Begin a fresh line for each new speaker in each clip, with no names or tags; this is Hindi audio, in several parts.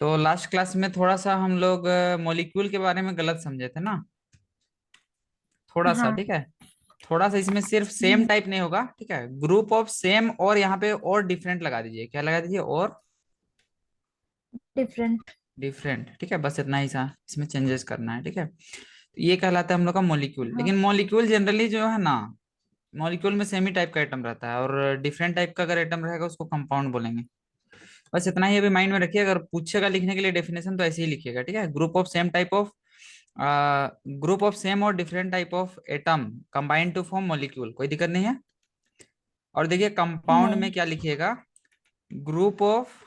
तो लास्ट क्लास में थोड़ा सा हम लोग मॉलिक्यूल के बारे में गलत समझे थे ना, थोड़ा सा,
हाँ।
ठीक है। थोड़ा सा इसमें सिर्फ सेम
हम्म।
टाइप नहीं होगा, ठीक है। ग्रुप ऑफ सेम और यहाँ पे और डिफरेंट लगा दीजिए, क्या लगा दीजिए, और
डिफरेंट।
डिफरेंट, ठीक है। बस इतना ही सा इसमें चेंजेस करना है, ठीक है। तो ये कहलाता है हम लोग का मॉलिक्यूल।
हाँ।
लेकिन मॉलिक्यूल जनरली जो है ना, मॉलिक्यूल में सेमी टाइप का एटम रहता है, और डिफरेंट टाइप का अगर एटम रहेगा उसको कंपाउंड बोलेंगे। बस इतना ही अभी माइंड में रखिए, अगर पूछेगा लिखने के लिए डेफिनेशन तो ऐसे ही लिखिएगा, ठीक है। ग्रुप ऑफ सेम और different type of atom combined to form molecule, कोई दिक्कत नहीं है। और देखिए कंपाउंड
नहीं।
में क्या लिखिएगा, ग्रुप ऑफ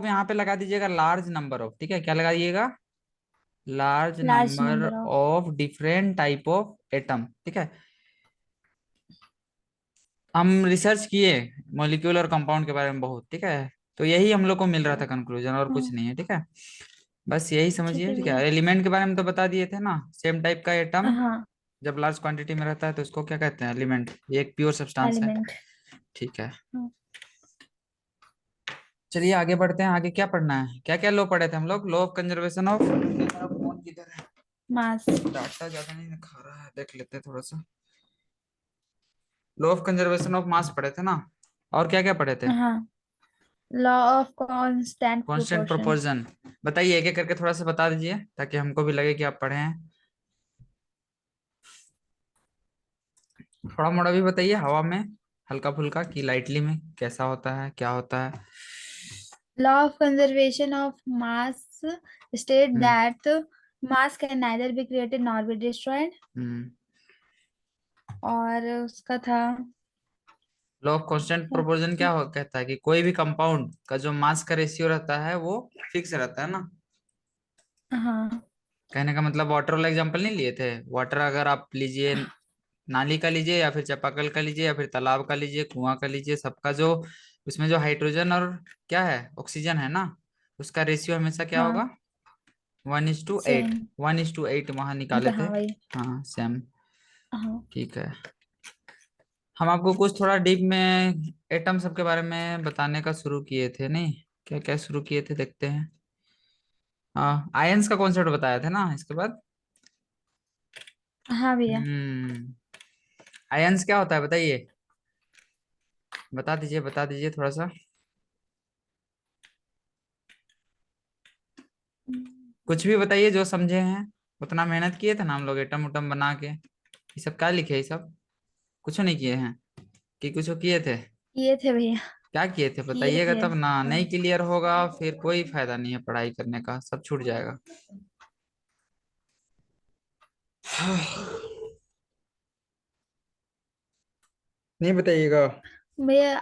यहाँ पे लगा दीजिएगा लार्ज नंबर ऑफ, ठीक है, क्या लगा दिएगा, large
large
number
number of.
Of different type of atom, ठीक है। हम रिसर्च किए मॉलिक्यूल और कंपाउंड के बारे में बहुत, ठीक है। तो यही हम लोग को मिल रहा था कंक्लूजन, और कुछ
हाँ।
नहीं है, ठीक है। बस यही
ठीक
समझिए,
है
ठीक है।
भैया।
एलिमेंट के बारे में तो बता दिए थे ना, सेम टाइप का एटम
हाँ।
जब लार्ज क्वांटिटी में रहता है तो उसको क्या कहते हैं, एलिमेंट। ये एक प्योर सब्सटेंस है,
एलिमेंट।
ठीक है।
हाँ।
चलिए आगे बढ़ते हैं। आगे क्या पढ़ना है, क्या क्या लॉ पढ़े थे हम लोग, लॉ ऑफ कंजर्वेशन ऑफ, मेरा फोन किधर है,
मास।
डाटा ज्यादा नहीं दिखा रहा है, देख लेते हैं थोड़ा सा। लॉ ऑफ कंजर्वेशन ऑफ मास पढ़े थे ना, और क्या क्या पढ़े थे,
हाँ। Law of constant
constant
proportion.
Proportion. बताइए एक एक करके थोड़ा सा बता दीजिए, ताकि हमको भी लगे कि आप पढ़े हैं। थोड़ा मोड़ा भी बताइए, हवा में हल्का फुल्का, कि लाइटली में कैसा होता है, क्या होता है।
Law of conservation of mass state
hmm.
That mass can neither be created nor be destroyed.
Hmm.
और उसका था।
लॉ ऑफ कांस्टेंट प्रोपोर्शन क्या कहता है कि कोई भी कंपाउंड का जो मास का रेशियो रहता है वो फिक्स रहता है ना।
हाँ।
कहने का मतलब वाटर वाला एग्जांपल नहीं लिए थे, वाटर अगर आप लीजिए, नाली का लीजिए या फिर चापाकल का लीजिए या फिर तालाब का लीजिए, कुआं का लीजिए, सबका जो उसमें जो हाइड्रोजन और क्या है, ऑक्सीजन है ना, उसका रेशियो हमेशा क्या
हाँ।
होगा, 1:8।
सेम।
1:8 वहां निकाले थे।
हाँ वही।
हाँ सेम,
हाँ।
ठीक है। हम आपको कुछ थोड़ा डीप में एटम सब के बारे में बताने का शुरू किए थे, नहीं, क्या क्या शुरू किए थे देखते हैं। हाँ, आयंस का कॉन्सेप्ट बताया था ना इसके बाद।
हाँ भैया।
हम्म। आयंस क्या होता है बताइए, बता दीजिए थोड़ा सा। कुछ भी बताइए जो समझे हैं, उतना मेहनत किए थे ना हम लोग एटम उटम बना के, ये सब क्या लिखे, ये सब कुछ नहीं किए हैं, कि कुछ किए थे,
किए थे भैया।
क्या किए थे
किए
बताइएगा
थे।
तब ना, नहीं
हाँ।
क्लियर होगा फिर कोई फायदा नहीं है पढ़ाई करने का, सब छूट जाएगा। नहीं बताइएगा।
भैया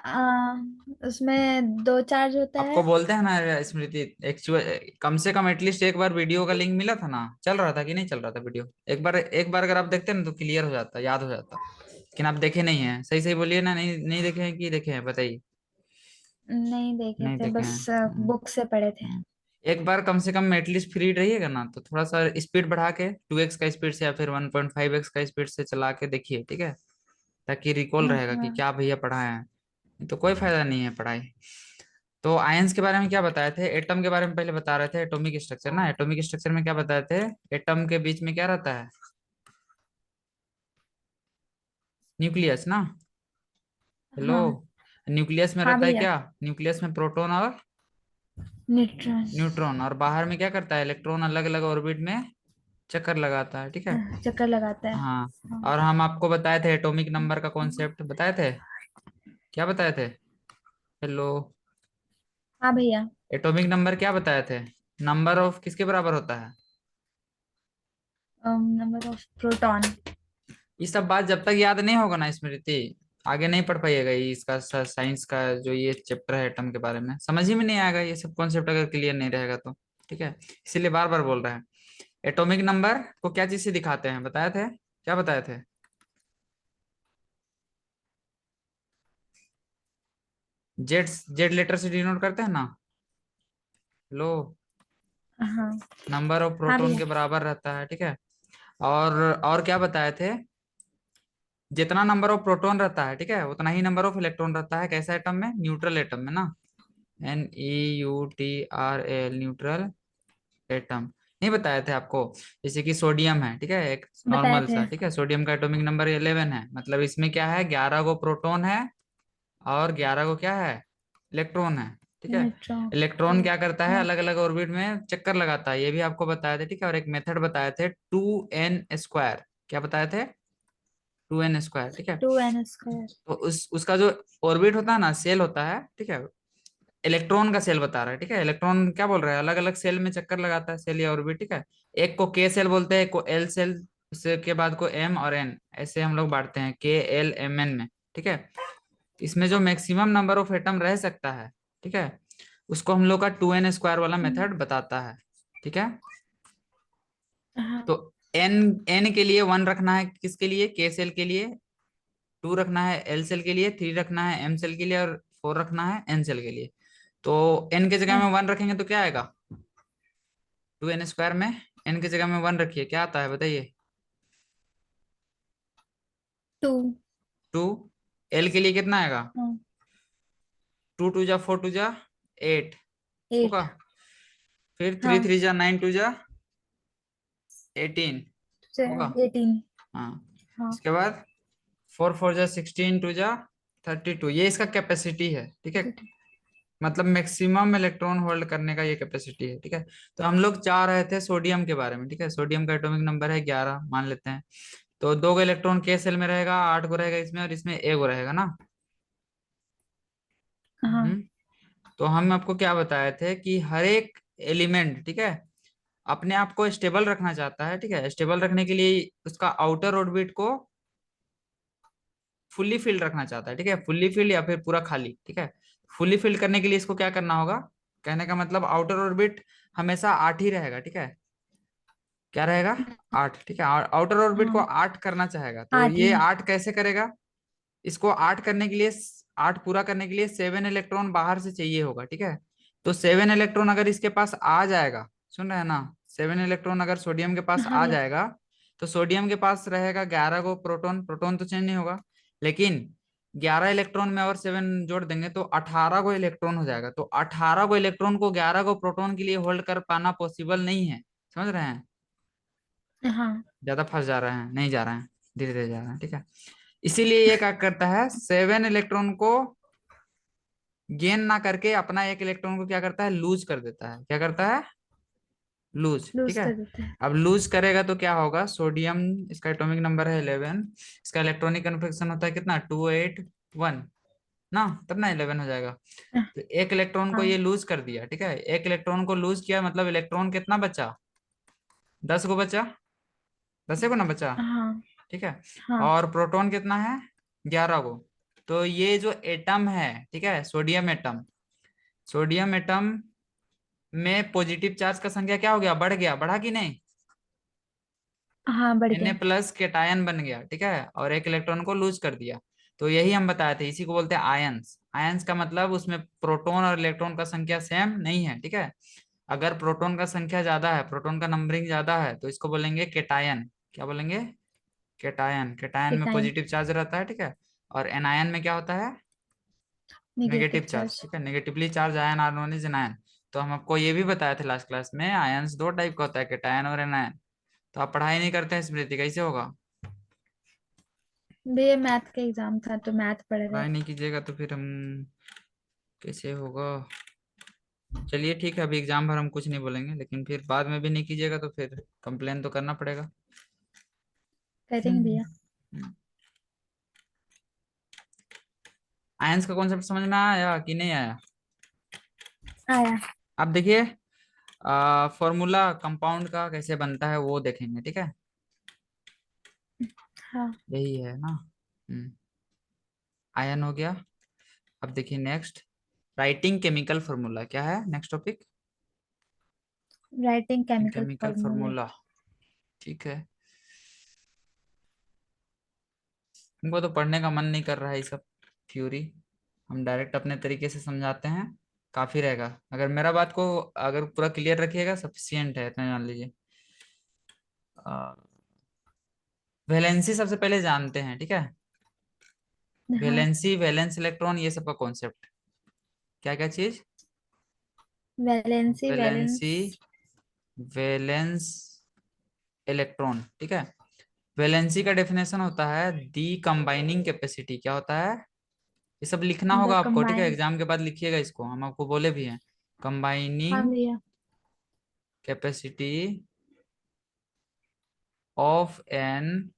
उसमें दो चार्ज होता
आपको
है।
बोलते हैं ना स्मृति, एक्चुअल कम से कम एटलीस्ट एक बार वीडियो का लिंक मिला था ना, चल रहा था कि नहीं चल रहा था वीडियो, एक बार अगर आप देखते ना तो क्लियर हो जाता, याद हो जाता। लेकिन आप देखे नहीं है, सही सही बोलिए ना, नहीं नहीं देखे हैं कि देखे हैं बताइए।
नहीं देखे
नहीं
थे,
देखे हैं।
बस बुक से पढ़े थे।
एक बार कम से कम एटलीस्ट फ्री रहिएगा ना, तो थोड़ा सा स्पीड बढ़ा के 2x का स्पीड से या फिर 1.5x का स्पीड से चला के देखिए, ठीक है। ताकि रिकॉल रहेगा कि
हाँ।
क्या भैया पढ़ा है। नहीं तो कोई फायदा नहीं है पढ़ाई। तो आयंस के बारे में क्या बताए थे, एटम के बारे में पहले बता रहे थे, एटॉमिक स्ट्रक्चर ना, एटॉमिक स्ट्रक्चर में क्या बताए थे, एटम के बीच में क्या रहता है, न्यूक्लियस ना। हेलो,
हाँ।
न्यूक्लियस में
हाँ
रहता है
भैया।
क्या, न्यूक्लियस में प्रोटॉन और
न्यूट्रॉन।
न्यूट्रॉन, और बाहर में क्या करता है, इलेक्ट्रॉन अलग अलग ऑर्बिट में चक्कर लगाता है, ठीक है।
चक्कर लगाता है।
हाँ,
हाँ।
और हम आपको बताए थे एटॉमिक नंबर का कॉन्सेप्ट बताए थे, क्या बताए थे, हेलो,
हाँ भैया।
एटॉमिक नंबर क्या बताए थे, नंबर ऑफ किसके बराबर होता है।
Number of proton.
ये सब बात जब तक याद नहीं होगा ना स्मृति, आगे नहीं पढ़ पाइएगा। ये इसका साइंस का जो ये चैप्टर है एटम के बारे में, समझ ही में नहीं आएगा ये सब कॉन्सेप्ट अगर क्लियर नहीं रहेगा तो, ठीक है। इसीलिए बार बार बोल रहे हैं। एटॉमिक नंबर को क्या चीज से दिखाते हैं बताए थे, क्या बताए थे, जेड, जेड लेटर से डिनोट करते हैं ना, लो,
हाँ।
नंबर ऑफ
हाँ
प्रोटॉन
भैया।
के बराबर रहता है, ठीक है। और क्या बताए थे, जितना नंबर ऑफ प्रोटॉन रहता है, ठीक है, उतना ही नंबर ऑफ इलेक्ट्रॉन रहता है, कैसा एटम में, न्यूट्रल एटम में ना। NEUTRAL, neutral atom. नहीं बताए थे आपको? जैसे कि सोडियम है, ठीक है, एक
बताए
नॉर्मल
थे।
सा, ठीक है, सोडियम का एटॉमिक नंबर 11 है, मतलब इसमें क्या है, 11 गो प्रोटॉन है और 11 को क्या है, इलेक्ट्रॉन है, ठीक है।
इलेक्ट्रॉन।
इलेक्ट्रॉन क्या करता है,
हाँ।
अलग अलग ऑर्बिट में चक्कर लगाता है, ये भी आपको बताए थे, ठीक है। और एक मेथड बताए थे 2n स्क्वायर, क्या बताए थे, 2n स्क्वायर, ठीक है।
2n²
तो उसका जो ऑर्बिट होता है ना, सेल होता है, ठीक है, इलेक्ट्रॉन का सेल बता रहा है, ठीक है। इलेक्ट्रॉन क्या बोल रहा है, अलग अलग सेल में चक्कर लगाता है, सेल या ऑर्बिट, ठीक है। एक को के सेल बोलते हैं, एक को एल सेल, उससे के बाद को एम और एन, ऐसे हम लोग बांटते हैं KLMN में, ठीक है। इसमें जो मैक्सिमम नंबर ऑफ एटम रह सकता है, ठीक है, उसको हम लोग का 2n स्क्वायर वाला मेथड बताता है, ठीक है।
हाँ।
तो एन एन के लिए 1 रखना है, किसके लिए, के सेल के लिए, 2 रखना है एल सेल के लिए, 3 रखना है एम सेल के लिए, और 4 रखना है एन सेल के लिए। तो एन के जगह में 1 रखेंगे तो क्या आएगा, 2n स्क्वायर में एन की जगह में 1 रखिए, क्या आता है बताइए,
2।
2। एल के लिए कितना आएगा,
हाँ।
2 2 जा 4 2 जा 8 होगा।
8।
फिर 3 3 जा 9 2 जा 18 होगा।
18।
हाँ।
हाँ।
इसके बाद 4 4 जा 16 2 जा 32, ये इसका कैपेसिटी है, ठीक है, मतलब मैक्सिमम इलेक्ट्रॉन होल्ड करने का ये कैपेसिटी है, ठीक है। तो हम लोग चाह रहे थे सोडियम के बारे में, ठीक है। सोडियम का एटॉमिक नंबर है 11 मान लेते हैं। तो 2 गो इलेक्ट्रॉन के सेल में रहेगा, 8 गो रहेगा इसमें, और इसमें 1 गो रहेगा ना।
हाँ।
हम्म। तो हम आपको क्या बताए थे कि हर एक एलिमेंट, ठीक है, अपने आप को स्टेबल रखना चाहता है, ठीक है। स्टेबल रखने के लिए उसका आउटर ऑर्बिट को फुल्ली फिल्ड रखना चाहता है, ठीक है, फुल्ली फिल्ड या फिर पूरा खाली, ठीक है। फुल्ली फिल्ड करने के लिए इसको क्या करना होगा, कहने का मतलब आउटर ऑर्बिट हमेशा 8 ही रहेगा, ठीक है, क्या रहेगा, 8, ठीक है। आउटर ऑर्बिट को
हाँ।
8 करना चाहेगा, तो
8
ये
ही।
8 कैसे करेगा, इसको 8 करने के लिए, 8 पूरा करने के लिए 7 इलेक्ट्रॉन बाहर से चाहिए होगा, ठीक है। तो 7 इलेक्ट्रॉन अगर इसके पास आ जाएगा, सुन रहे हैं ना, 7 इलेक्ट्रॉन अगर सोडियम के पास
हाँ
आ
भैया।
जाएगा, तो सोडियम के पास रहेगा 11 गो प्रोटॉन, प्रोटॉन तो चेंज नहीं होगा, लेकिन 11 इलेक्ट्रॉन में और 7 जोड़ देंगे तो 18 गो इलेक्ट्रॉन हो जाएगा। तो 18 गो इलेक्ट्रॉन को 11 गो प्रोटॉन के लिए होल्ड कर पाना पॉसिबल नहीं है, समझ रहे हैं,
हाँ।
ज्यादा फंस जा रहे हैं, नहीं जा रहे हैं, धीरे धीरे जा रहे हैं, ठीक है। इसीलिए ये क्या करता है, 7 इलेक्ट्रॉन को गेन ना करके अपना एक इलेक्ट्रॉन को क्या करता है, लूज कर देता है, क्या करता है, लूज, ठीक
लूज
है।
कर देते हैं।
अब लूज करेगा तो क्या होगा, सोडियम, इसका एटॉमिक नंबर है 11, इसका इलेक्ट्रॉनिक कन्फिग्रेशन होता है कितना, 281 ना, तब ना 11 हो जाएगा। तो एक इलेक्ट्रॉन को ये
हाँ।
लूज कर दिया, ठीक है, एक इलेक्ट्रॉन को लूज किया, मतलब इलेक्ट्रॉन कितना बचा, 10 को बचा, 10 को ना बचा,
हाँ।
ठीक है।
हाँ।
और प्रोटॉन कितना है, 11 को। तो ये जो एटम है, ठीक है, सोडियम एटम, सोडियम एटम में पॉजिटिव चार्ज का संख्या क्या हो गया, बढ़ गया, बढ़ा कि नहीं,
हाँ बढ़
Na
गया।
प्लस केटायन बन गया, ठीक है, और एक इलेक्ट्रॉन को लूज कर दिया। तो यही हम बताए थे, इसी को बोलते हैं आयंस। आयंस का मतलब उसमें प्रोटॉन और इलेक्ट्रॉन का संख्या सेम नहीं है, ठीक है। अगर प्रोटॉन का संख्या ज्यादा है, प्रोटॉन का नंबरिंग ज्यादा है, तो इसको बोलेंगे केटायन, क्या बोलेंगे, केटायन। केटायन में
टाइम।
पॉजिटिव चार्ज रहता है, ठीक है। और एनायन में क्या होता है,
नेगेटिव
नेगेटिव चार्ज,
चार्ज।
ठीक है, negatively charge ion are known as anion. तो हम आपको ये भी बताए थे लास्ट क्लास में, आयंस 2 टाइप का होता है, केटायन और एनायन। तो आप पढ़ाई नहीं करते हैं स्मृति, कैसे होगा,
भैया मैथ का एग्जाम था तो मैथ पढ़ रहे
पढ़ाई नहीं
थे।
कीजिएगा तो फिर हम कैसे होगा। चलिए ठीक है, अभी एग्जाम भर हम कुछ नहीं बोलेंगे, लेकिन फिर बाद में भी नहीं कीजिएगा तो फिर कंप्लेन तो करना पड़ेगा।
करेंगे
हम्म।
भैया।
आयंस का कॉन्सेप्ट समझ में आया कि नहीं आया,
आया।
अब देखिए, फॉर्मूला कंपाउंड का कैसे बनता है वो देखेंगे, ठीक है,
हाँ।
यही है ना। आयन हो गया। अब देखिए नेक्स्ट, राइटिंग केमिकल फॉर्मूला, क्या है next topic,
writing chemical
chemical
फॉर्मूले।
फॉर्मूला, ठीक है। हमको तो पढ़ने का मन नहीं कर रहा है ये सब थ्योरी, हम डायरेक्ट अपने तरीके से समझाते हैं, काफी रहेगा। अगर मेरा बात को अगर पूरा क्लियर रखिएगा सफिशियंट है, इतना जान लीजिए। वैलेंसी सबसे पहले जानते हैं, ठीक है,
हाँ।
वैलेंसी, वैलेंस इलेक्ट्रॉन, ये सब का कॉन्सेप्ट, क्या क्या चीज,
valency
valency,
valence
valence electron, ठीक है। वैलेंसी का डेफिनेशन होता है दी कंबाइनिंग कैपेसिटी, क्या होता है, ये सब लिखना
द
होगा आपको, ठीक है,
कंबाइन।
एग्जाम के बाद लिखिएगा इसको, हम आपको बोले भी हैं।
हाँ
कंबाइनिंग
भैया।
कैपेसिटी ऑफ एन,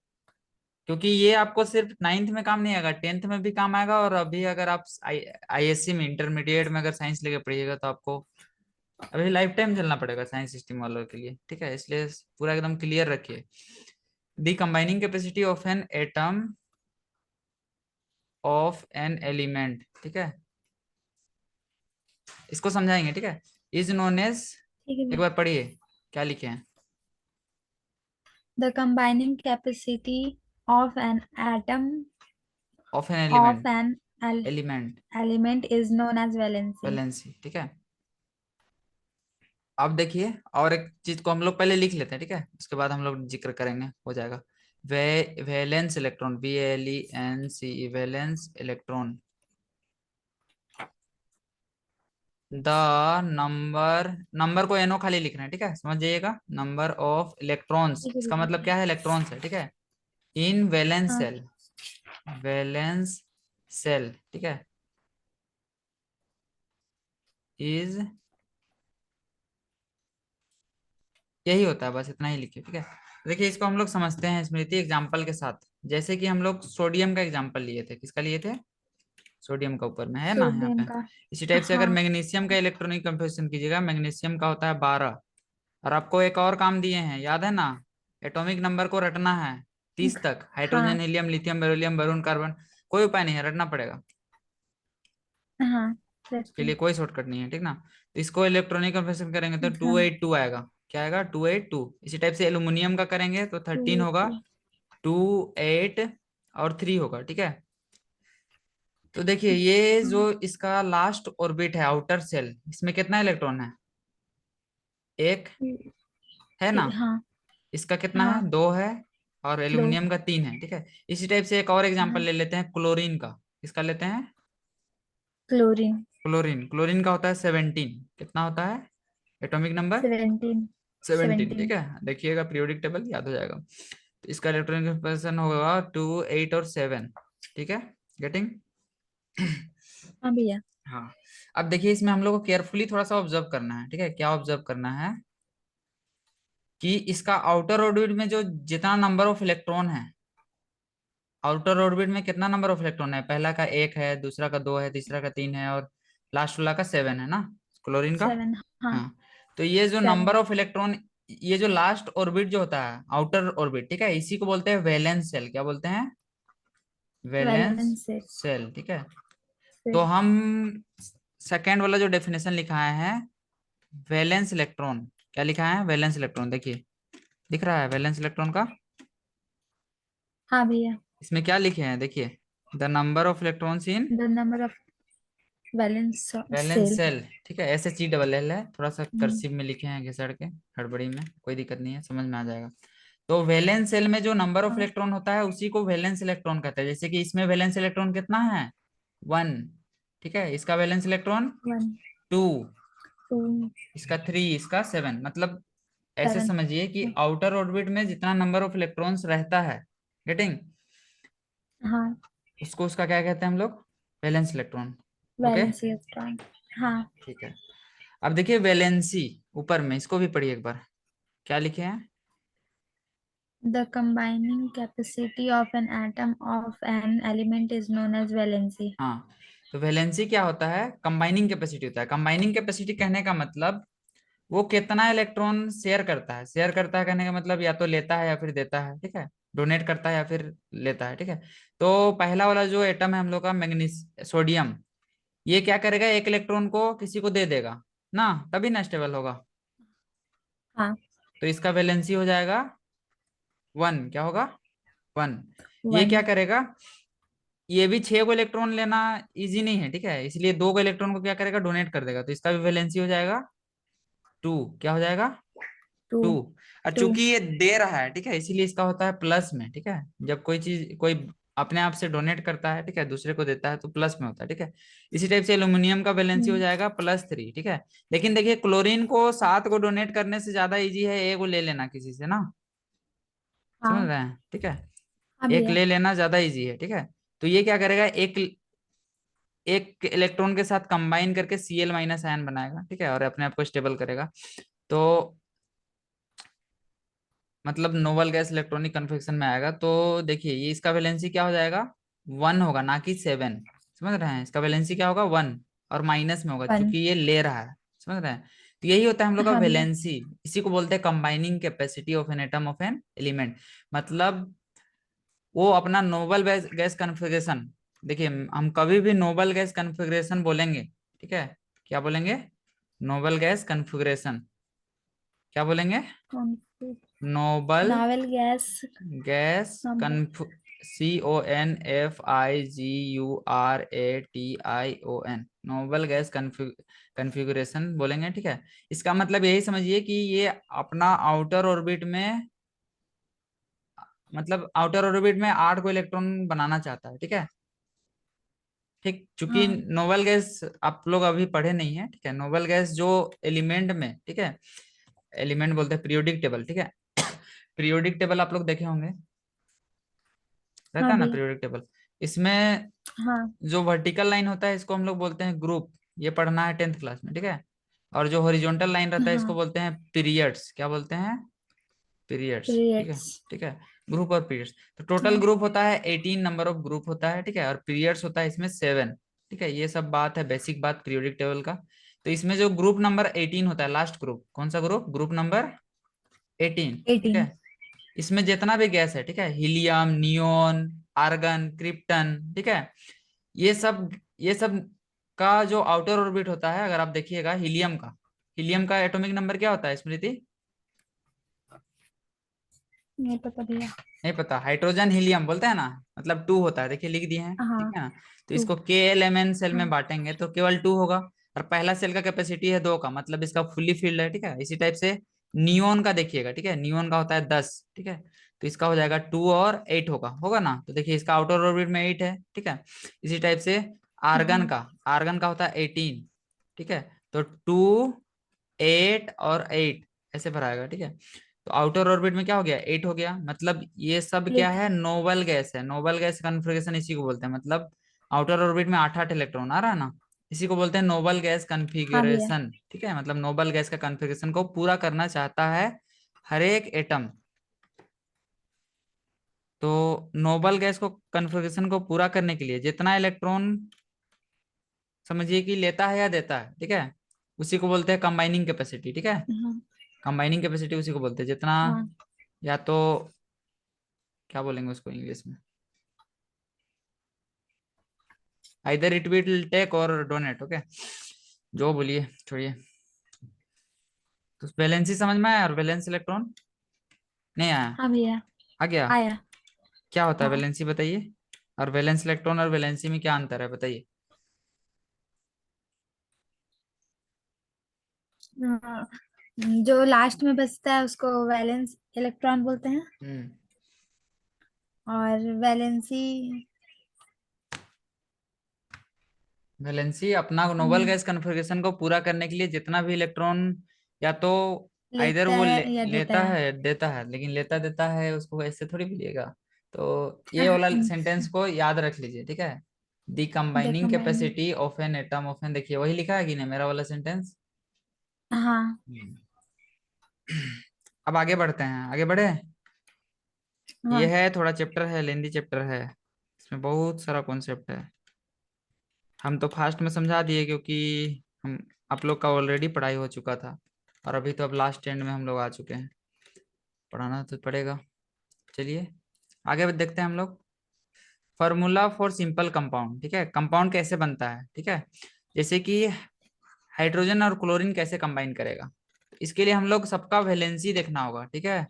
क्योंकि ये आपको सिर्फ नाइन्थ में काम नहीं आएगा, टेंथ में भी काम आएगा, और अभी अगर आप आईएससी में इंटरमीडिएट में अगर साइंस लेके पढ़िएगा तो आपको अभी लाइफ टाइम चलना पड़ेगा साइंस स्ट्रीम वालों के लिए, ठीक है, इसलिए पूरा एकदम क्लियर रखिए। The combining capacity of an atom of an element, ठीक है, इसको समझाएंगे, ठीक है। इज नोन एज,
ठीक है
एक
भैया।
बार पढ़िए क्या लिखे हैं।
The combining capacity of an atom
of an
of
element,
an
element,
element is known as valency.
Valency, ठीक है। अब देखिए और एक चीज को हम लोग पहले लिख लेते हैं, ठीक है, उसके बाद हम लोग जिक्र करेंगे, हो जाएगा। Valence electron, VALENC, valence electron, the number, number को NO खाली लिखना है, ठीक है, समझ जाइएगा, नंबर ऑफ इलेक्ट्रॉन्स,
ठीक है
इसका
भैया।
मतलब क्या है, इलेक्ट्रॉन्स है, ठीक है, इन वैलेंस
हाँ।
सेल, वैलेंस सेल, ठीक है, इज, यही होता है, बस इतना ही लिखिए, ठीक है। देखिए इसको हम लोग समझते हैं स्मृति एग्जाम्पल के साथ, जैसे कि हम लोग सोडियम का एग्जाम्पल लिए थे, किसका लिए थे, सोडियम का, ऊपर में है ना यहाँ
सोडियम
पे।
का।
इसी टाइप से अगर
हाँ।
मैग्नीशियम का इलेक्ट्रॉनिक कंपोजिशन कीजिएगा, मैग्नीशियम का होता है 12, और आपको एक और काम दिए हैं, याद है ना, एटॉमिक नंबर को रटना है 30 तक, हाइड्रोजन,
हाँ।
Helium, lithium, beryllium, boron, carbon, कोई उपाय नहीं है, रटना पड़ेगा,
हाँ।
उसके
रखते
लिए
हैं।
कोई शॉर्टकट नहीं है, ठीक ना। तो इसको इलेक्ट्रॉनिक कंपोजिशन करेंगे तो
हाँ।
282 आएगा, क्या आएगा, 282। इसी टाइप से एल्यूमिनियम का करेंगे तो
टू
13 होगा,
टू।
2 8 और 3 होगा, ठीक है। तो देखिए ये जो इसका लास्ट ऑर्बिट है आउटर सेल, इसमें कितना इलेक्ट्रॉन है, एक है ना,
हाँ।
इसका कितना है,
हाँ।
2 है, और
दो।
एल्यूमिनियम का 3 है, ठीक है। इसी टाइप से एक और एग्जांपल
हाँ।
ले लेते हैं क्लोरीन का, किसका लेते हैं,
क्लोरीन।
क्लोरीन, क्लोरीन का होता है 17, कितना होता है एटॉमिक नंबर,
17।
17, ठीक
17।
है, देखिएगा पीरियोडिक टेबल याद हो जाएगा। तो इसका इलेक्ट्रॉनिक कंफर्मेशन होगा 2 8 और 7, ठीक है, गेटिंग।
हाँ भैया।
हाँ, अब देखिए इसमें हम लोग को केयरफुली थोड़ा सा ऑब्जर्व करना है, ठीक है, क्या ऑब्जर्व करना है कि इसका आउटर ऑर्बिट में जो जितना नंबर ऑफ इलेक्ट्रॉन है, आउटर ऑर्बिट में कितना नंबर ऑफ इलेक्ट्रॉन है, पहला का 1 है, दूसरा का 2 है, तीसरा का 3 है, और लास्ट वाला का 7 है ना, क्लोरीन का।
7। हाँ।
हाँ, तो ये जो
7।
नंबर ऑफ इलेक्ट्रॉन, ये जो लास्ट ऑर्बिट जो होता है आउटर ऑर्बिट, ठीक है, इसी को बोलते हैं वैलेंस सेल, क्या बोलते हैं, वैलेंस
वैलेंस से।
सेल, ठीक है। तो
फिर।
हम सेकेंड वाला जो डेफिनेशन लिखा है वैलेंस इलेक्ट्रॉन, क्या लिखा है, वैलेंस इलेक्ट्रॉन, देखिए दिख रहा है वैलेंस इलेक्ट्रॉन का,
हाँ भैया।
इसमें क्या लिखे हैं, देखिए, the number of electrons in
the number of valence
valence
shell.
Shell, ठीक है, SHELL है, थोड़ा सा कर्सिव में लिखे हैं घिसड़ के, हड़बड़ी में, कोई दिक्कत नहीं है, समझ में आ जाएगा। तो वैलेंस सेल में जो नंबर ऑफ
हाँ।
इलेक्ट्रॉन होता है उसी को वैलेंस इलेक्ट्रॉन कहते हैं, जैसे कि इसमें वैलेंस इलेक्ट्रॉन कितना है, 1, ठीक है, इसका वैलेंस इलेक्ट्रॉन
1
2,
2
इसका 3, इसका 7, मतलब ऐसे
7।
समझिए कि आउटर ऑर्बिट में जितना नंबर ऑफ इलेक्ट्रॉन्स रहता है, गेटिंग,
हाँ।
उसको उसका क्या कहते हैं हम लोग, valence electron, okay,
valence electron. हाँ।
ठीक है। अब देखिए वैलेंसी, ऊपर में इसको भी पढ़िए एक बार, क्या लिखे हैं,
The combining capacity of an atom of an element is known as valency.
हाँ, तो वैलेंसी क्या होता है, कंबाइनिंग कैपेसिटी होता है, कंबाइनिंग कैपेसिटी कहने का मतलब वो कितना इलेक्ट्रॉन शेयर करता है, शेयर करता है कहने का मतलब या तो लेता है या फिर देता है, ठीक है, डोनेट करता है या फिर लेता है, ठीक है। तो पहला वाला जो एटम है हम लोग का मैग्नीस सोडियम, ये क्या करेगा, एक इलेक्ट्रॉन को किसी को दे देगा ना, तभी ना स्टेबल होगा,
हाँ।
तो इसका वैलेंसी हो जाएगा 1, क्या होगा, 1। ये क्या
1।
करेगा, ये भी 6 को इलेक्ट्रॉन लेना इजी नहीं है, ठीक है, इसलिए 2 को इलेक्ट्रॉन को क्या करेगा, डोनेट कर देगा, तो इसका भी वैलेंसी हो जाएगा 2, क्या हो जाएगा,
2
2। और
2।
चूंकि ये दे रहा है, ठीक है, इसीलिए इसका होता है प्लस में, ठीक है, जब कोई चीज कोई अपने आप से डोनेट करता है, ठीक है, दूसरे को देता है तो प्लस में होता है, ठीक है। इसी टाइप से एल्यूमिनियम का वैलेंसी हो
हम्म।
जाएगा +3, ठीक है। लेकिन देखिए क्लोरीन को 7 को डोनेट करने से ज्यादा इजी है एक को ले लेना किसी से ना, समझ
हाँ।
रहे हैं, ठीक है।
हाँ
एक
भैया।
ले लेना ज्यादा इजी है, ठीक है। तो ये क्या करेगा, एक एक इलेक्ट्रॉन के साथ कंबाइन करके Cl- आयन बनाएगा, ठीक है, और अपने आप को स्टेबल करेगा। तो मतलब नोबल गैस इलेक्ट्रॉनिक कन्फेक्शन में आएगा। तो देखिए ये इसका वैलेंसी क्या हो जाएगा, 1 होगा ना कि 7, समझ रहे हैं, इसका वैलेंसी क्या होगा 1, और माइनस में होगा
वन।
क्योंकि ये ले रहा है, समझ रहे हैं। तो यही होता है हम लोग का
हाँ भैया।
वैलेंसी। इसी को बोलते हैं combining capacity of an atom of an element. मतलब वो अपना नोबल गैस कन्फिग्रेशन, देखिए हम कभी भी नोबल गैस कन्फिग्रेशन बोलेंगे, ठीक है, क्या बोलेंगे, नोबल गैस कन्फिग्रेशन, क्या बोलेंगे,
कौन सी?
Noble
naval gas.
गैस
हाँ।
कन्फ CONFIGURATION, नोबल गैस कन्फिगरेशन बोलेंगे, ठीक है। इसका मतलब यही समझिए कि ये अपना आउटर ऑर्बिट में, मतलब आउटर ऑर्बिट में 8 को इलेक्ट्रॉन बनाना चाहता है, ठीक है। ठीक, चूंकि
हाँ।
नोबल गैस आप लोग अभी पढ़े नहीं है, ठीक है, नोबल गैस जो एलिमेंट में, ठीक है, एलिमेंट बोलते हैं पीरियोडिक टेबल, ठीक है। पीरियोडिक टेबल आप लोग देखे होंगे, रहता
हाँ
है ना
भैया।
Periodic table. इसमें
हाँ।
जो वर्टिकल लाइन होता है इसको हम लोग बोलते हैं ग्रुप, ये पढ़ना है 10th क्लास में, ठीक है। और जो हॉरिजॉन्टल लाइन रहता है इसको
हाँ।
बोलते हैं पीरियड्स, क्या बोलते हैं, पीरियड्स, ठीक है,
पीरियड्स।
ठीक है। ग्रुप और पीरियड्स, तो टोटल
हाँ।
ग्रुप होता है 18 नंबर ऑफ ग्रुप होता है, ठीक है, और पीरियड्स होता है इसमें 7, ठीक है। ये सब बात है, बेसिक बात पीरियोडिक टेबल का। तो इसमें जो ग्रुप नंबर 18 होता है, लास्ट ग्रुप कौन सा ग्रुप, ग्रुप नंबर 18, ठीक
18।
है। इसमें जितना भी गैस है, ठीक है, हीलियम, नियोन, आर्गन, क्रिप्टन, ठीक है, ये सब का जो आउटर ऑर्बिट होता है, अगर आप देखिएगा हीलियम का एटॉमिक नंबर क्या होता है स्मृति,
नहीं पता भैया।
नहीं पता, हाइड्रोजन हीलियम बोलते हैं ना, मतलब 2 होता है, देखिए लिख दिए हैं, ठीक
हाँ।
है ना। तो
टू।
इसको KLMN सेल में
हाँ।
बांटेंगे तो केवल 2 होगा। और पहला सेल का कैपेसिटी है 2 का, मतलब इसका फुल्ली फील्ड है, ठीक है। इसी टाइप से नियोन का देखिएगा, ठीक है, नियोन का होता है 10, ठीक है। तो इसका हो जाएगा 2 और 8 होगा, होगा ना। तो देखिए इसका आउटर ऑर्बिट में 8 है, ठीक है। इसी टाइप से आर्गन
हाँ।
का आर्गन का होता है 18, ठीक है। तो 2, 8 और 8 ऐसे भराएगा, ठीक है। तो आउटर ऑर्बिट में क्या हो गया, 8 हो गया। मतलब ये सब क्या
8।
है, नोबल गैस है, नोबल गैस कन्फिग्रेशन इसी को बोलते हैं। मतलब आउटर ऑर्बिट में 8 8 इलेक्ट्रॉन आ रहा है ना, इसी को बोलते हैं नोबल गैस
हाँ भैया।
कन्फिग्रेशन, ठीक है। मतलब नोबल गैस का कन्फिग्रेशन को पूरा करना चाहता है हर एक एटम। तो नोबल गैस को कन्फिग्रेशन को पूरा करने के लिए जितना इलेक्ट्रॉन समझिए कि लेता है या देता है, ठीक है, उसी को बोलते हैं कंबाइनिंग कैपेसिटी, ठीक है।
हाँ।
कंबाइनिंग कैपेसिटी उसी को बोलते हैं जितना,
हाँ।
या तो क्या बोलेंगे उसको इंग्लिश में, आइदर इट विल टेक और डोनेट, ओके, जो बोलिए छोड़िए। तो वैलेंसी समझ में आया, और वैलेंस इलेक्ट्रॉन नहीं आया,
हाँ भैया।
आ गया।
आया।
क्या होता है
हाँ।
वैलेंसी बताइए, और वैलेंस इलेक्ट्रॉन और वैलेंसी में क्या अंतर है बताइए।
हाँ, जो लास्ट में बचता है उसको वैलेंस इलेक्ट्रॉन बोलते हैं।
हम्म,
और वैलेंसी।
वैलेंसी अपना नोबल
हम्म,
गैस कन्फिग्रेशन को पूरा करने के लिए जितना भी इलेक्ट्रॉन, या तो आइदर
लेता
वो
है या देता
लेता
है।
है देता है, लेकिन लेता देता है उसको ऐसे थोड़ी मिलेगा। तो ये वाला सेंटेंस को याद रख लीजिए, ठीक है। The
the
combining
combining.
Capacity of an atom of an, देखिए वही लिखा है कि नहीं मेरा वाला सेंटेंस।
हाँ।
अब आगे बढ़ते हैं, आगे बढ़े। ये
हाँ।
है थोड़ा चैप्टर है, लेंदी चैप्टर है, इसमें बहुत सारा कॉन्सेप्ट है। हम तो फास्ट में समझा दिए क्योंकि हम आप लोग का ऑलरेडी पढ़ाई हो चुका था, और अभी तो अब लास्ट एंड में हम लोग आ चुके हैं, पढ़ाना तो पड़ेगा। चलिए आगे देखते हैं हम लोग। फॉर्मूला फॉर सिंपल कंपाउंड, ठीक है, कंपाउंड कैसे बनता है, ठीक है। जैसे कि हाइड्रोजन और क्लोरीन कैसे कंबाइन करेगा, इसके लिए हम लोग सबका वैलेंसी देखना होगा, ठीक है।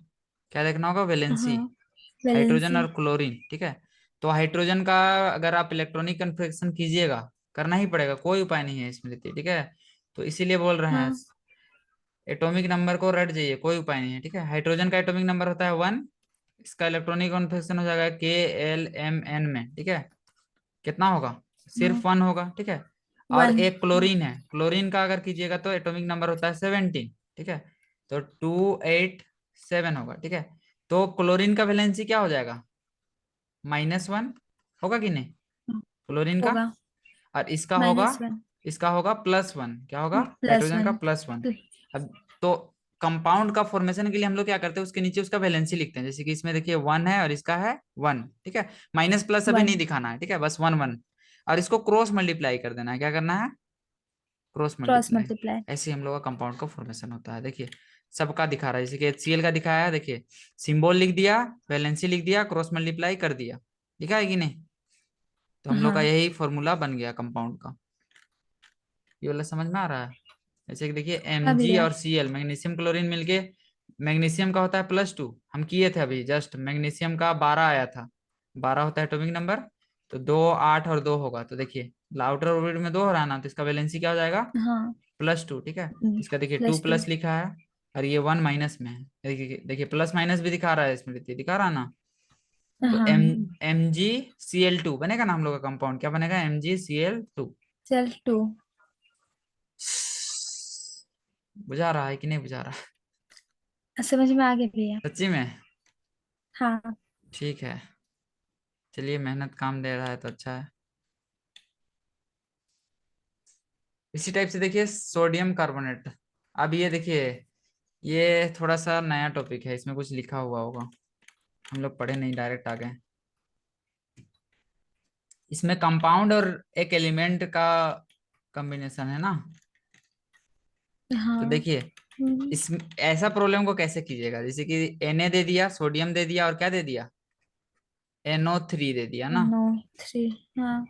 क्या देखना होगा, वैलेंसी,
हाँ।
Hydrogen
valency.
और क्लोरीन, ठीक है। तो हाइड्रोजन का अगर आप इलेक्ट्रॉनिक कन्फिग्रेशन कीजिएगा, करना ही पड़ेगा, कोई उपाय नहीं है इसमें, ठीक है। तो इसीलिए बोल रहे हैं,
हाँ।
एटॉमिक नंबर को रट जाइए, कोई उपाय नहीं है, ठीक है। हाइड्रोजन का एटॉमिक नंबर होता है 1, इसका इलेक्ट्रॉनिक कॉन्फ़िगरेशन हो जाएगा KLMN में, ठीक है। कितना होगा? सिर्फ 1 होगा, ठीक है। और
वन।
एक क्लोरीन है, क्लोरीन का अगर कीजिएगा तो एटॉमिक नंबर होता है 17, ठीक है। तो 287 होगा, ठीक है। तो क्लोरीन का वैलेंसी क्या हो जाएगा? -1 होगा कि नहीं, क्लोरीन का।
होगा
और इसका होगा,
-1
इसका होगा +1, क्या होगा? नाइट्रोजन का
+1।
+1। अब तो कंपाउंड का फॉर्मेशन के लिए हम लोग क्या करते हैं, उसके नीचे उसका वैलेंसी लिखते हैं। जैसे कि इसमें देखिए 1 है और इसका है 1, ठीक है। माइनस प्लस अभी नहीं
1
दिखाना है, ठीक है, बस 1 1। और इसको क्रॉस मल्टीप्लाई कर देना है, क्या करना है? Cross
cross
multiply.
मल्टीप्लाई।
ऐसे ही हम लोग का कंपाउंड का फॉर्मेशन होता है। देखिए सबका दिखा रहा है, जैसे कि HCl का दिखाया है, देखिए सिंबल लिख दिया, वैलेंसी लिख दिया, क्रॉस मल्टीप्लाई कर दिया, दिखा है कि नहीं। तो हम लोग का
हाँ
यही फॉर्मूला बन गया कंपाउंड का। ये वाला समझ में आ रहा है? जैसे कि देखिए
हाँ
Mg
भैया।
और Cl, मैग्नीशियम क्लोरीन मिलके, मैग्नीशियम का होता है +2, हम किए थे अभी जस्ट, मैग्नीशियम का 12 आया था, 12 होता है एटॉमिक नंबर। तो 2 8 और 2 होगा, तो देखिए आउटर ऑर्बिट में 2 हो रहा है ना, तो इसका वैलेंसी क्या हो जाएगा?
हाँ
+2, ठीक है। इसका देखिए टू
+2।
प्लस लिखा है, और ये 1 माइनस में है। देखिए देखिए प्लस माइनस भी दिखा रहा है इसमें, दिखा रहा है ना। तो
हाँ
MgCl2 बनेगा ना हम लोग का कंपाउंड, क्या बनेगा? MgCl2।
Cl2।
बुझा रहा है कि नहीं बुझा रहा?
समझ में आ गया भैया।
सच्ची में?
हाँ
ठीक है, चलिए मेहनत काम दे रहा है तो अच्छा है। इसी टाइप से देखिए सोडियम कार्बोनेट। अब ये देखिए, ये थोड़ा सा नया टॉपिक है, इसमें कुछ लिखा हुआ होगा, हम लोग पढ़े नहीं, डायरेक्ट आ गए। इसमें कंपाउंड और एक एलिमेंट का कॉम्बिनेशन है ना। तो
हाँ।
देखिए इस ऐसा प्रॉब्लम को कैसे कीजिएगा, जैसे कि Na दे दिया, सोडियम दे दिया, और क्या दे दिया? NO3 दे दिया ना।
NO3। हाँ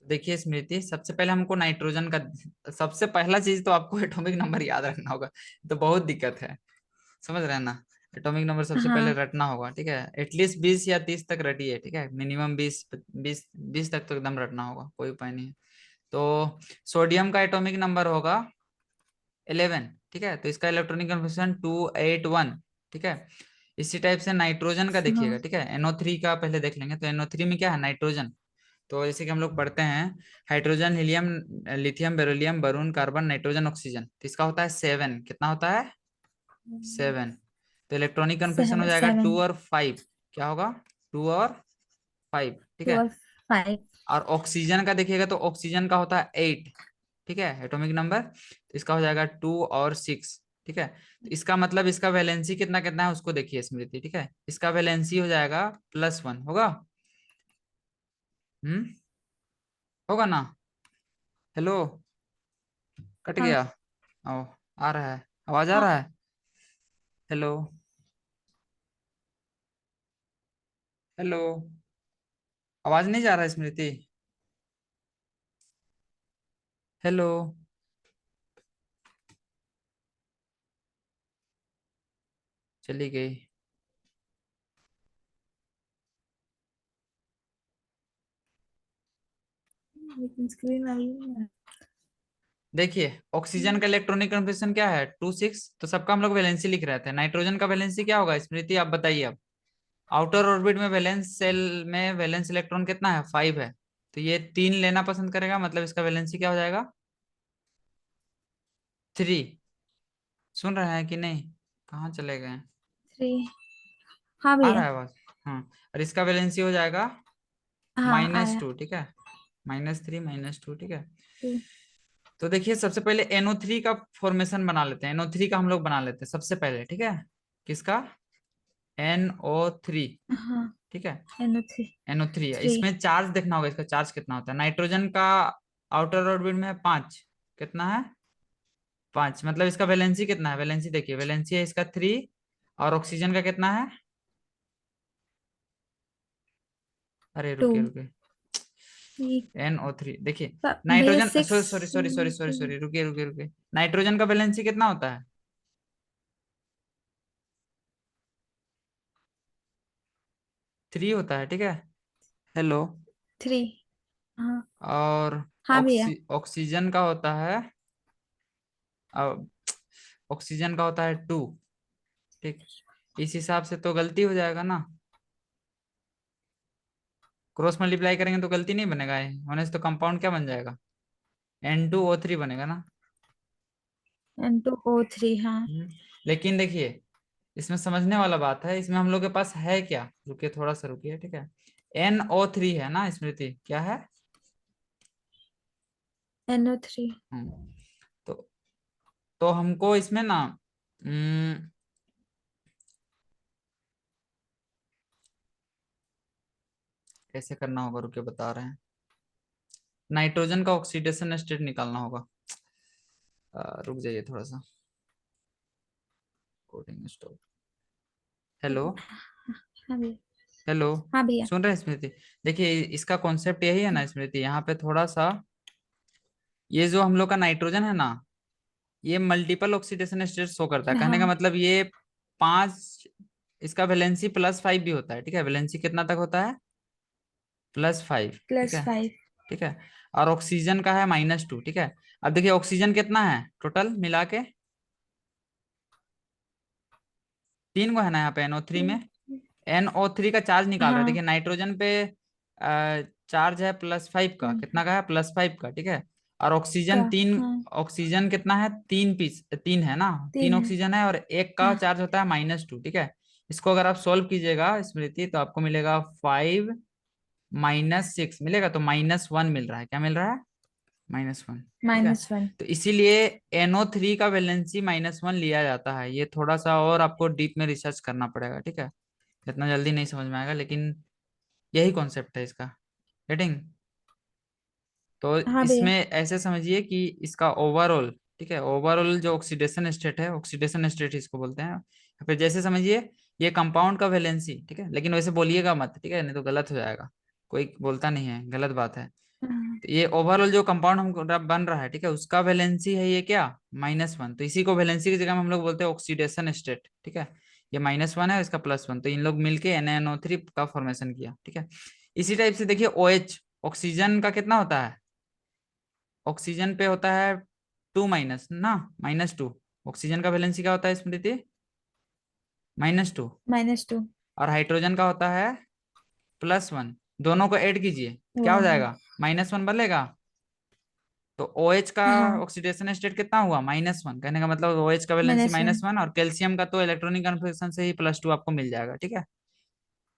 देखिए स्मृति, सबसे पहले हमको नाइट्रोजन का, सबसे पहला चीज तो आपको एटॉमिक नंबर याद रखना होगा, तो बहुत दिक्कत है, समझ रहे हैं ना। एटॉमिक नंबर सबसे पहले
हाँ
रटना होगा, ठीक है। एटलीस्ट 20 या 30 तक रटिए, ठीक है, मिनिमम 20 तक तो एकदम रटना होगा, कोई उपाय नहीं है। तो सोडियम का एटॉमिक नंबर होगा 11, ठीक है। तो इसका इलेक्ट्रॉनिक कन्फर्मेशन 281, ठीक है। इसी टाइप से नाइट्रोजन का देखिएगा,
हाँ।
ठीक है। NO3 का पहले देख लेंगे, तो NO3 में क्या है? नाइट्रोजन। तो जैसे कि हम लोग पढ़ते हैं, hydrogen, helium, lithium, beryllium, boron, carbon, nitrogen, oxygen, तो इसका होता है 7, कितना होता है? 7। तो इलेक्ट्रॉनिक कन्फर्मेशन हो जाएगा
7।
2 और 5, क्या होगा? 2 और 5, ठीक
2
है।
और 5।
और ऑक्सीजन का देखिएगा तो ऑक्सीजन का होता है 8, ठीक है, एटॉमिक नंबर। तो इसका हो जाएगा 2 और 6, ठीक है। तो इसका मतलब इसका वैलेंसी कितना कितना है उसको देखिए स्मृति, ठीक है। इसका वैलेंसी हो जाएगा +1 होगा। हम्म, होगा ना। हेलो, कट
हाँ
गया? ओ, आ रहा है, आवाज आ
हाँ।
रहा है? हेलो, हेलो, आवाज नहीं जा रहा है स्मृति? हेलो, चली गई।
लेकिन स्क्रीन आई है।
देखिए ऑक्सीजन का इलेक्ट्रॉनिक कन्फर्मेशन क्या है? 2 6, तो सबका हम लोग वैलेंसी लिख रहे थे। नाइट्रोजन का वैलेंसी क्या होगा स्मृति, आप बताइए अब। आउटर ऑर्बिट में वैलेंस सेल में वैलेंस इलेक्ट्रॉन कितना है? 5 है। तो ये 3 लेना पसंद करेगा, मतलब इसका वैलेंसी क्या हो जाएगा? 3। सुन रहे हैं कि नहीं? कहाँ चले गए?
3। हाँ
आ रहा
भैया।
है आवाज? हाँ। और इसका वैलेंसी हो जाएगा
हाँ आया।
-2, ठीक है। -3 -2, ठीक है।
2।
तो देखिए सबसे पहले NO3 का फॉर्मेशन बना लेते हैं, NO3 का हम लोग बना लेते हैं सबसे पहले, ठीक है। किसका? NO3,
हाँ
ठीक है।
NO3।
NO3 है,
3।
इसमें चार्ज देखना होगा, इसका चार्ज कितना होता है। नाइट्रोजन का आउटर ऑर्बिट में है 5, कितना है? 5, मतलब इसका वैलेंसी कितना है? वैलेंसी देखिए, वैलेंसी है इसका 3। और ऑक्सीजन का कितना है? अरे
2।
रुकिए रुकिए,
ये
NO3 देखिए।
भैया
nitrogen, sorry
6।
Sorry sorry sorry sorry sorry, रुकिए रुकिए रुकिए। नाइट्रोजन का वैलेंसी कितना होता है? 3 होता है, ठीक है। हेलो।
3। हाँ।
और
हाँ भैया।
ऑक्सीजन का होता है, अ, ऑक्सीजन का होता है 2, ठीक। इस हिसाब से तो गलती हो जाएगा ना, क्रॉस मल्टीप्लाई करेंगे तो गलती नहीं बनेगा, होने से तो कंपाउंड क्या बन जाएगा, N2O3 बनेगा ना।
N2O3, हाँ।
हम्म, लेकिन देखिए इसमें समझने वाला बात है, इसमें हम लोग के पास है क्या, रुकिए थोड़ा सा रुकिए, ठीक है। NO3 है ना स्मृति, क्या है।
NO3।
तो हमको इसमें ना हम्म, कैसे करना होगा, रुके बता रहे हैं। नाइट्रोजन का ऑक्सीडेशन स्टेट निकालना होगा। रुक जाइए थोड़ा सा, कोडिंग स्टॉप। हेलो।
हाँ भैया।
हेलो।
हाँ भैया।
सुन रहे हैं स्मृति। देखिए इसका कॉन्सेप्ट यही है ना स्मृति, यहाँ पे थोड़ा सा, ये जो हम लोग का नाइट्रोजन है ना, ये मल्टीपल ऑक्सीडेशन स्टेट शो करता है, कहने का
हाँ,
मतलब ये 5, इसका वैलेंसी +5 भी होता है, ठीक है, वैलेंसी कितना तक होता है, +5, ठीक है।
+5।
ठीक है। और ऑक्सीजन का है -2, ठीक है। अब देखिए ऑक्सीजन कितना है टोटल मिला के, 3 को है ना यहाँ पे NO3 में। NO3 का चार्ज निकाल रहा है,
हाँ।
देखिए नाइट्रोजन पे चार्ज है +5 का, कितना का है, +5 का, ठीक है। और ऑक्सीजन
क्या?
3,
हाँ,
ऑक्सीजन कितना है, 3 पीस, 3 है ना, 3
3 है।
ऑक्सीजन है, और एक का
हाँ।
चार्ज होता है -2, ठीक है। इसको अगर आप सोल्व कीजिएगा स्मृति तो आपको मिलेगा 5 -6 मिलेगा, तो -1 मिल रहा है, क्या मिल रहा है, -1, ठीक है।
-1।
तो इसीलिए NO3 का वैलेंसी -1 लिया जाता है, ये थोड़ा सा और आपको डीप में रिसर्च करना पड़ेगा, ठीक है, इतना जल्दी नहीं समझ में आएगा, लेकिन यही कॉन्सेप्ट है इसका, गेटिंग। तो
हाँ भैया।
इसमें ऐसे समझिए कि इसका ओवरऑल, ठीक है, ओवरऑल जो ऑक्सीडेशन स्टेट है, ऑक्सीडेशन स्टेट इसको बोलते हैं, या फिर जैसे समझिए ये कंपाउंड का वैलेंसी, ठीक है, लेकिन वैसे बोलिएगा मत, ठीक है, नहीं तो गलत हो जाएगा, कोई बोलता नहीं है, गलत बात है।
हाँ।
तो ये ओवरऑल जो कंपाउंड हमको बन रहा है, ठीक है, उसका वैलेंसी है ये क्या, -1, तो इसी को वैलेंसी की जगह में हम लोग बोलते हैं ऑक्सीडेशन स्टेट, ठीक है। ये -1 है, इसका +1, तो इन लोग मिलके NaNO3 का फॉर्मेशन किया, ठीक है। इसी टाइप से देखिए OH, ऑक्सीजन का कितना होता है, ऑक्सीजन पे होता है 2 ना, -2, ऑक्सीजन का वैलेंसी क्या होता है स्मृति, -2,
-2।
और हाइड्रोजन का होता है +1, दोनों को ऐड कीजिए क्या हो
1।
जाएगा, -1 बनेगा। तो OH का
हाँ।
ऑक्सीडेशन स्टेट कितना हुआ, -1, कहने का मतलब OH का वैलेंसी
-1।
-1, और कैल्शियम का तो इलेक्ट्रॉनिक कन्फिग्रेशन से ही +2 आपको मिल जाएगा, ठीक है।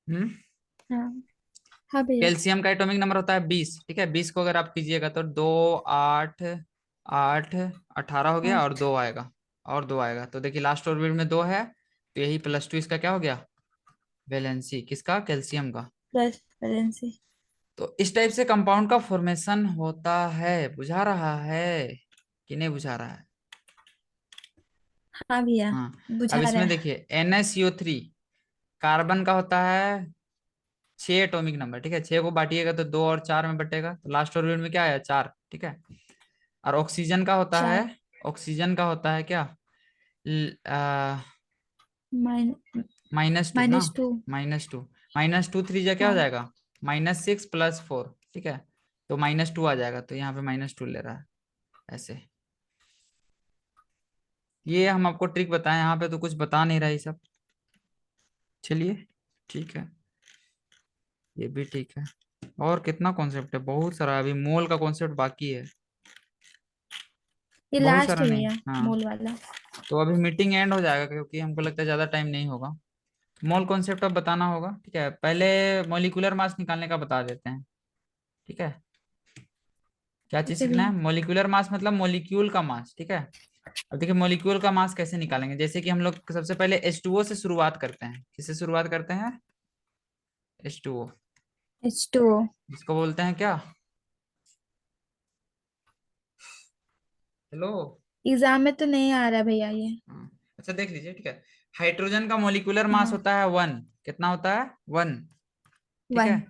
हम्म।
हाँ। हाँ भैया।
कैल्शियम का एटॉमिक नंबर होता है 20, ठीक है, 20 को अगर आप कीजिएगा तो 2, 8, 8, 18 हो गया, और
8।
2 आएगा, और 2 आएगा, तो देखिए लास्ट ऑर्बिट में 2 है, तो यही +2 इसका क्या हो गया, वैलेंसी किसका, कैल्शियम का।
Plus valency.
तो इस टाइप से कंपाउंड का फॉर्मेशन होता है, बुझा रहा है कि नहीं बुझा रहा है।
हाँ भैया।
हाँ। अब
बुझा रहा
इसमें
है।
देखिए NaCO3, कार्बन का होता है 6 एटॉमिक नंबर, ठीक है, 6 को बांटिएगा तो 2 और 4 में बटेगा, तो लास्ट ऑर्बिट में क्या आया, 4, ठीक है। और ऑक्सीजन का होता है,
4।
ऑक्सीजन का होता है क्या,
माइन
-2 ना,
-2।
-2, -2 3 जा क्या हो
हाँ।
जाएगा, -6 + 4, ठीक है, तो -2 आ जाएगा, तो यहाँ पे -2 ले रहा है ऐसे। ये हम आपको ट्रिक बताएं, यहाँ पे तो कुछ बता नहीं रहा ये सब, चलिए ठीक है, ये भी ठीक है। और कितना कॉन्सेप्ट है, बहुत सारा, अभी मोल का कॉन्सेप्ट बाकी है,
ये
बहुत
लास्ट
सारा
है
नहीं,
भैया,
हाँ।
मोल वाला।
तो अभी मीटिंग एंड हो जाएगा क्योंकि हमको लगता है ज्यादा टाइम नहीं होगा, मोल कॉन्सेप्ट अब बताना होगा, ठीक है, पहले मॉलिक्यूलर मास निकालने का बता देते हैं, ठीक है। क्या चीज
ठीक है
सीखना है,
भैया।
मॉलिक्यूलर मास मतलब मॉलिक्यूल का मास, ठीक है। अब देखिए मॉलिक्यूल का मास कैसे निकालेंगे, जैसे कि हम लोग सबसे पहले H2O से शुरुआत करते हैं, किससे शुरुआत करते हैं, H2O,
H2O।
जिसको बोलते हैं क्या, हेलो।
एग्जाम में तो नहीं आ रहा भैया ये।
हाँ, अच्छा देख लीजिए, ठीक है। हाइड्रोजन का मॉलिक्यूलर मास
हाँ।
होता है 1, कितना होता है, 1, ठीक है।
1।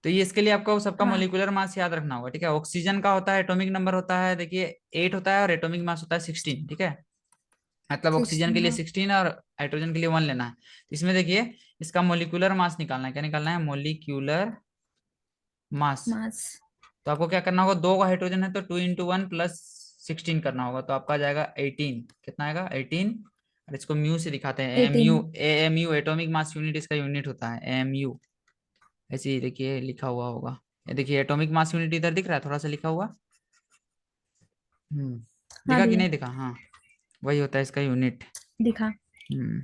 तो ये इसके लिए आपको सबका
हाँ।
मॉलिक्यूलर मास याद रखना होगा, ठीक है। ऑक्सीजन का होता है एटॉमिक नंबर होता है देखिए 8 होता है, और एटॉमिक मास होता है 16, ठीक है। मतलब ऑक्सीजन
16,
के लिए
हाँ।
16 और हाइड्रोजन के लिए 1 लेना है, तो इसमें देखिए इसका मोलिकुलर मास निकालना है, क्या निकालना है, मोलिक्यूलर मास।
मास।
तो आपको क्या करना होगा, 2 का हाइड्रोजन है तो 2 × 1 + 16 करना होगा, तो आपका आ जाएगा 18, कितना आएगा 18, और इसको म्यू से दिखाते हैं, M
18।
U, AMU atomic mass unit इसका यूनिट होता है, एएमयू। ऐसे ही देखिए लिखा हुआ होगा, ये देखिए एटॉमिक मास यूनिट इधर दिख रहा है थोड़ा सा लिखा हुआ।
हाँ
दिखा कि
भैया,
नहीं दिखा? हाँ, वही होता है इसका यूनिट।
दिखा।
हम्म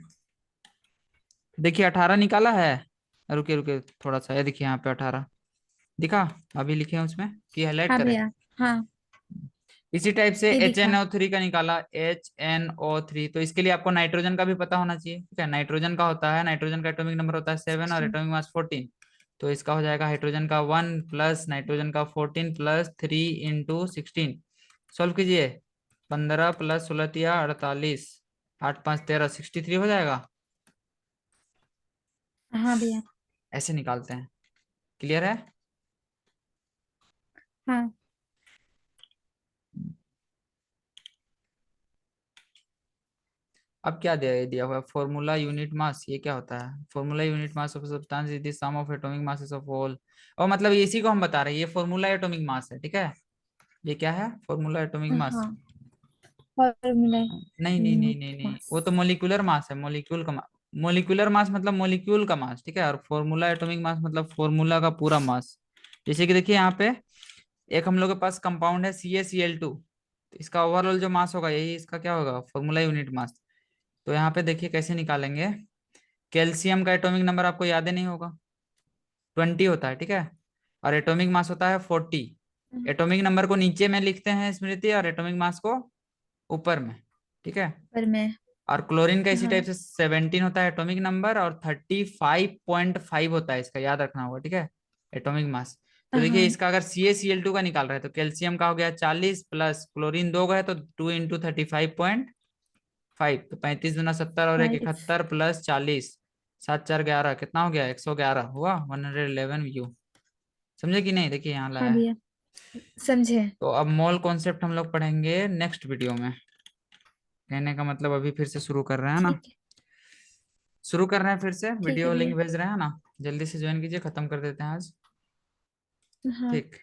देखिए 18 निकाला है। रुके रुके थोड़ा सा, ये देखिए यहाँ पे 18 दिखा, अभी लिखे हैं उसमें कि हाईलाइट
हाँ
करें।
भैया। हाँ,
इसी टाइप से
ये
एच एन
दिखा।
ओ थ्री का निकाला, HNO3। तो इसके लिए आपको नाइट्रोजन का भी पता होना चाहिए, ठीक है। नाइट्रोजन का होता है, नाइट्रोजन का एटॉमिक नंबर होता है 7 और
16।
Atomic mass 14। तो इसका हो जाएगा हाइड्रोजन का 1 प्लस नाइट्रोजन का 14 प्लस 3 × 16। सॉल्व कीजिए, 15 प्लस 16 48, 8 5 13, 63 हो जाएगा।
हाँ भैया।
ऐसे निकालते हैं। क्लियर है?
हाँ।
अब क्या दिया दिया हुआ है, फॉर्मूला यूनिट मास, ये क्या होता है? Formula unit mass of substance is the sum of atomic masses of all. और मतलब इसी को हम बता रहे हैं, ये फॉर्मूला एटॉमिक मास है, ठीक है। ये क्या है? Formula atomic mass.
हाँ, फॉर्मूला
नहीं नहीं नहीं नहीं
यूनिट
नहीं,
मास।
वो तो मोलिकुलर मास है, मोलिक्यूल का मोलिकुलर मास मतलब मोलिक्यूल का मास, ठीक है। और फॉर्मूला एटॉमिक मास मतलब फॉर्मूला का पूरा मास। जैसे कि देखिए यहाँ पे एक हम लोग के पास कंपाउंड है CaCl2, तो इसका ओवरऑल जो मास होगा यही इसका क्या होगा, फॉर्मूला यूनिट मास। तो यहाँ पे देखिए कैसे निकालेंगे। कैल्शियम का एटॉमिक नंबर आपको याद ही नहीं होगा, 20 होता है, ठीक है। और एटॉमिक मास होता है 40। एटॉमिक नंबर को नीचे में लिखते हैं स्मृति, और एटॉमिक मास को ऊपर में, ठीक है।
पर मैं।
और क्लोरीन का इसी टाइप
हाँ।
से 17 होता है एटॉमिक नंबर, और 35.5 होता है इसका, याद रखना होगा, ठीक है, एटॉमिक मास। तो देखिए
हाँ।
इसका अगर CaCl2 का निकाल रहे हैं तो कैल्शियम का हो गया 40 प्लस क्लोरीन 2 है तो 2 × 35.5, तो 35 × 70 और एक
5।
71 प्लस 40, 7 4 11, कितना हो गया? 111 हुआ, 111 U। समझे कि नहीं? देखिए यहाँ
हाँ
लाया है।
भैया, समझे।
तो अब मोल कॉन्सेप्ट हम लोग पढ़ेंगे नेक्स्ट वीडियो में। कहने का मतलब अभी फिर से शुरू कर रहे हैं ना,
ठीक है।
शुरू कर रहे हैं फिर से,
ठीक है
वीडियो लिंक
भैया।
भेज रहे हैं ना, जल्दी से ज्वाइन कीजिए, खत्म कर देते हैं आज।
हाँ।
ठीक।